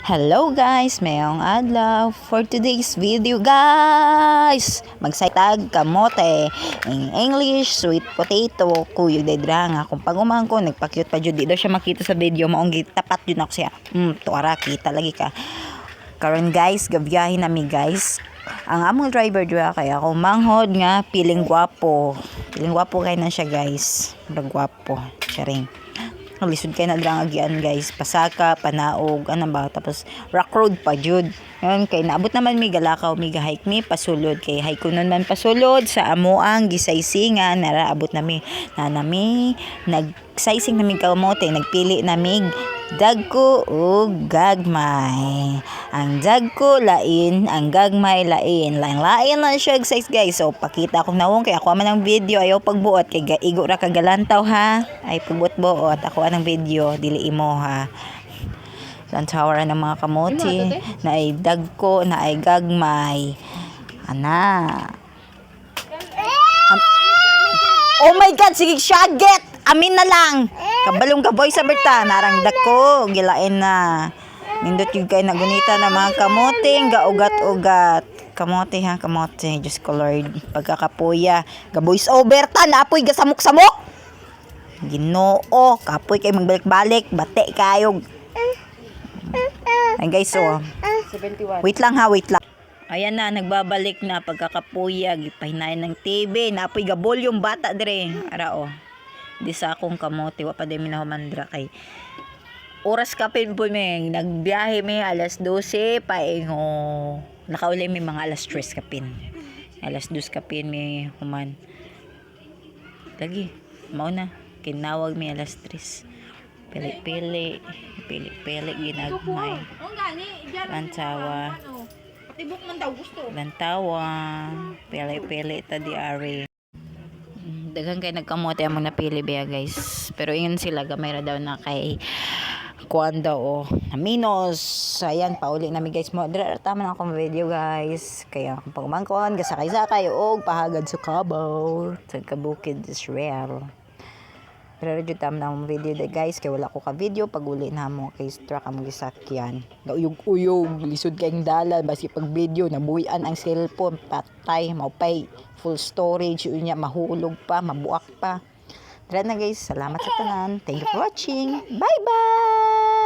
Hello guys, mayong adlaw. For today's video guys, magsaytag kamote. In English, sweet potato. Kuyog dedra nga. Kung pag-umang ko, nagpa-cute pa dyan. Di daw siya makita sa video. Maong tapat yun ako siya. Tuwara, kita lagi ka. Karon guys, gabiyahin nami guys. Ang among driver dyan kaya ako manghod nga piling gwapo. Piling gwapo kayo na siya guys. Gwapo. Siya rin. Lisod kayo na lang agyan guys, pasaka, panaog, ano ba, tapos rock road pa jud. Ngayon kay naabot naman mi galakaw, mi gahike mi pasulod kay hike kunon man pasulod sa amoang gisaysingan, naraabot nami na nami nagsaysing nami kamote, nagpili nami dagko ug gagmay. Ang dagko lain, ang gagmay lain. Lain lang siya size guys. So pakita ko nawong kay ako man ang video, ayaw pagbuot kay igo ra kagalantaw ha. Ay pagbuot-buot ako anang video, dili imo ha. Lantawa ng mga kamote na ay dagko, na ay gagmay. Ana. Oh my god, sige shaget. Amin na lang. Kabalong kaboy sa berta, narangdak ko, gilain na. Nindot yung kayo nagunita na mga kamote, nga ugat-ugat. Kamote ha, kamote, just colored. Pagkakapuya, ga-voice over ta, naapoy gasamok-samok. Ginoo, kapoy kayo magbalik-balik, bate kayo. Ay guys, so, 71. wait lang ha, wait lang. Ayan na, nagbabalik na pagkakapuya, gipahinayan ng TV, naapoy gabol yung bata dire. Ara o. Di sa akong kamote, wa pa din minahumandra kay oras kapin po meng nagbiyahe mi alas 12 paingo nakauli mi mga alas 3 kapin alas 2 kapin mi human lagi mao na kinawag mi alas 3 pili-pili ginagmay lantawa pili-pili ta di ari. Daghang kay nagkamote among napili biya guys. Pero ingon sila gamay ra daw na kay kuan daw o minus. Ayan pauli nami guys mo. Dira tama na akong video guys. Kaya kung pagmangkon gasakay-sakay og pahagad sa Cabo. Sa Kabukid Israel. Pero radyo tama na akong video de guys. Kaya wala ko ka video pag uli na mo kay truck among gisakyan. Gauyog-uyog lisod kayong dala basi pag video nabuhian ang cellphone patay maupay full storage unya mahulog pa mabuak pa. Tara na guys, salamat sa tanan. Thank you for watching. Bye bye.